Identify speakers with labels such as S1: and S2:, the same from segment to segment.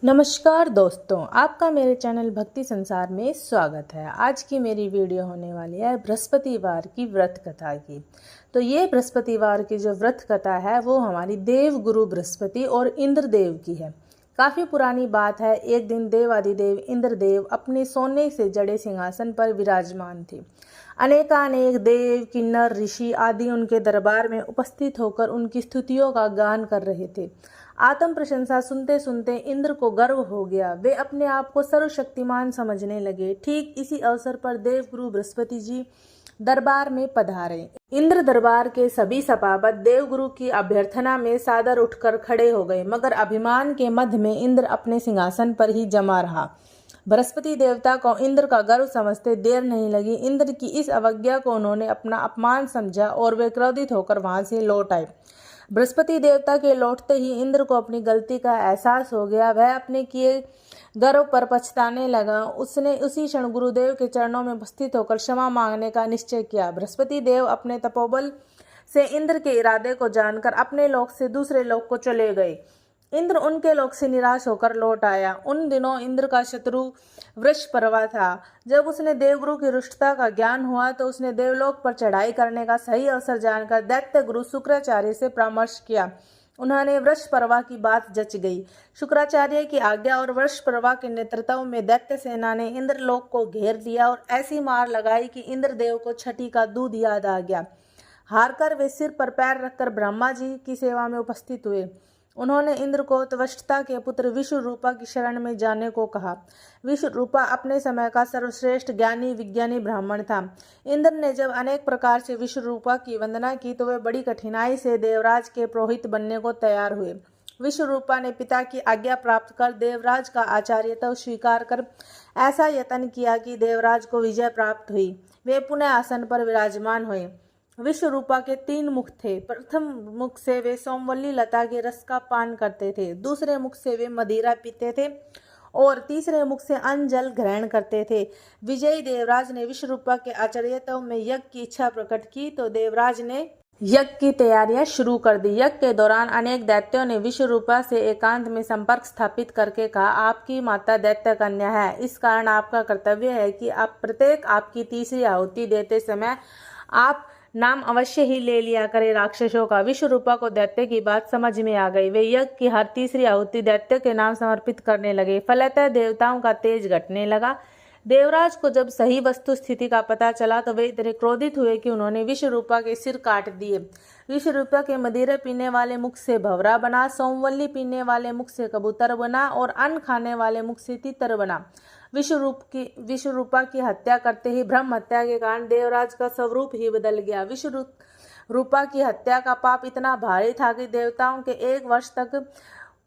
S1: नमस्कार दोस्तों, आपका मेरे चैनल भक्ति संसार में स्वागत है। आज की मेरी वीडियो होने वाली है बृहस्पतिवार की व्रत कथा की। तो ये बृहस्पतिवार की जो व्रत कथा है वो हमारी देव गुरु बृहस्पति और इंद्रदेव की है। काफ़ी पुरानी बात है। एक दिन देवादिदेव इंद्रदेव अपने सोने से जड़े सिंहासन पर विराजमान थे। अनेकानेक देव, किन्नर, ऋषि आदि उनके दरबार में उपस्थित होकर उनकी स्तुतियों का गान कर रहे थे। आत्म प्रशंसा सुनते सुनते इंद्र को गर्व हो गया। वे अपने आप को सर्वशक्तिमान समझने लगे। ठीक इसी अवसर पर देवगुरु बृहस्पति जी दरबार में पधारे। इंद्र दरबार के सभी सभासद देवगुरु की अभ्यर्थना में सादर उठकर खड़े हो गए, मगर अभिमान के मध्य में इंद्र अपने सिंहासन पर ही जमा रहा। बृहस्पति देवता को इंद्र का गर्व समझते देर नहीं लगी। इंद्र की इस अवज्ञा को उन्होंने अपना अपमान समझा और वे क्रोधित होकर वहां से लौट आए। बृहस्पति देवता के लौटते ही इंद्र को अपनी गलती का एहसास हो गया। वह अपने किए गर्व पर पछताने लगा। उसने उसी क्षण गुरुदेव के चरणों में उपस्थित होकर क्षमा मांगने का निश्चय किया। बृहस्पति देव अपने तपोबल से इंद्र के इरादे को जानकर अपने लोक से दूसरे लोक को चले गए। इंद्र उनके लोक से निराश होकर लौट आया। उन दिनों इंद्र का शत्रु वृषपर्वा था। जब उसने देवगुरु की रुष्टता का ज्ञान हुआ तो उसने देवलोक पर चढ़ाई करने का सही अवसर जानकर दैत्य गुरु शुक्राचार्य से परामर्श किया। उन्होंने वृषपर्वा की बात जच गई। शुक्राचार्य की आज्ञा और वृषपर्वा के नेतृत्व में दैत्य सेना ने इंद्रलोक को घेर लिया और ऐसी मार लगाई कि इंद्रदेव को छठी का दूध याद आ गया। हारकर वे सिर पर पैर रखकर ब्रह्मा जी की सेवा में उपस्थित हुए। उन्होंने इंद्र को त्वष्टा के पुत्र विश्वरूपा की शरण में जाने को कहा। विश्वरूपा अपने समय का सर्वश्रेष्ठ ज्ञानी विज्ञानी ब्राह्मण था। इंद्र ने जब अनेक प्रकार से विश्वरूपा की वंदना की तो वे बड़ी कठिनाई से देवराज के पुरोहित बनने को तैयार हुए। विश्वरूपा ने पिता की आज्ञा प्राप्त कर देवराज का आचार्यत्व स्वीकार कर ऐसा यत्न किया कि देवराज को विजय प्राप्त हुई। वे पुनः आसन पर विराजमान हुए। विश्वरूपा के 3 मुख थे। प्रथम मुख से वे सोमवल्ली लता के रस का पान करते थे, दूसरे मुख से वे मदिरा पीते थे और तीसरे मुख से अन्न जल ग्रहण करते थे। विजयी देवराज ने विश्वरूपा के आचार्यत्व में यज्ञ की इच्छा प्रकट की तो देवराज ने यज्ञ की तैयारियां शुरू कर दी। यज्ञ के दौरान अनेक दैत्यों ने विश्वरूपा से एकांत में संपर्क स्थापित करके कहा, आपकी माता दैत्य कन्या है, इस कारण आपका कर्तव्य है कि आप प्रत्येक आपकी तीसरी आहुति देते समय आप नाम अवश्य ही ले लिया करे राक्षसों का। विश्वरूपा को दैत्य की बात समझ में आ गई। वे यज्ञ की हर तीसरी आहुति दैत्य के नाम समर्पित करने लगे। फलतः देवताओं का तेज घटने लगा। देवराज को जब सही वस्तु स्थिति का पता चला तो वे इतने क्रोधित हुए कि उन्होंने विश्वरूपा के सिर काट दिए। विश्वरूपा के मदिरा पीने वाले मुख से भंवरा बना, सोमवल्ली पीने वाले मुख से कबूतर बना और अन्न खाने वाले मुख से तीतर बना। विश्वरूपा की हत्या करते ही ब्रह्म हत्या के कारण देवराज का स्वरूप ही बदल गया। विश्वरूपा की हत्या का पाप इतना भारी था कि देवताओं के 1 वर्ष तक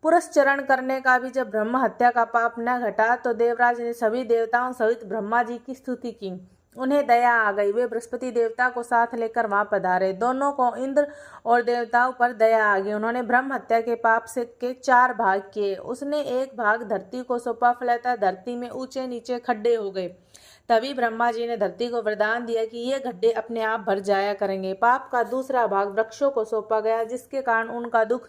S1: पुरस्चरण करने का भी जब ब्रह्म हत्या का पाप न घटा तो देवराज ने सभी देवताओं सहित ब्रह्मा जी की स्तुति की। उन्हें दया आ गई। वे बृहस्पति देवता को साथ लेकर वहां पधारे। दोनों को इंद्र और देवताओं पर दया आ गई। उन्होंने ब्रह्म हत्या के पाप से के 4 भाग किए। उसने एक भाग धरती को सौंपा, फलतः धरती में ऊंचे नीचे खड्डे हो गए। तभी ब्रह्मा जी ने धरती को वरदान दिया कि ये गड्ढे अपने आप भर जाया करेंगे। पाप का दूसरा भाग वृक्षों को सौंपा गया, जिसके कारण उनका दुख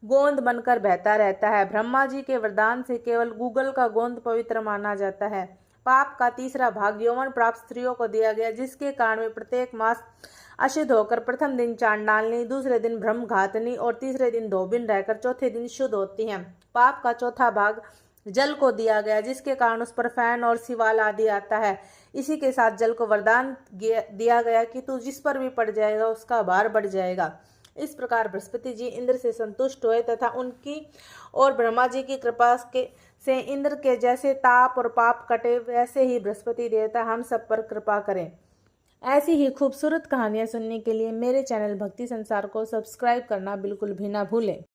S1: गोंद बनकर बहता रहता है। ब्रह्मा जी के वरदान से केवल गूगल का गोंद पवित्र माना जाता है। पाप का तीसरा भाग यौवन प्राप्त स्त्रियों को दिया गया, जिसके कारण वे प्रत्येक मास अशुद्ध होकर प्रथम दिन चांडालनी, दूसरे दिन ब्रह्मघातनी और तीसरे दिन धोबिन रहकर चौथे दिन शुद्ध होती हैं। पाप का चौथा भाग जल को दिया गया, जिसके कारण उस पर फैन और सिवाल आदि आता है। इसी के साथ जल को वरदान दिया गया कि तू जिस पर भी पड़ जाएगा उसका भार बढ़ जाएगा। इस प्रकार बृहस्पति जी इंद्र से संतुष्ट हुए तथा उनकी और ब्रह्मा जी की कृपा से इंद्र के जैसे ताप और पाप कटे, वैसे ही बृहस्पति देवता हम सब पर कृपा करें। ऐसी ही खूबसूरत कहानियां सुनने के लिए मेरे चैनल भक्ति संसार को सब्सक्राइब करना बिल्कुल भी ना भूलें।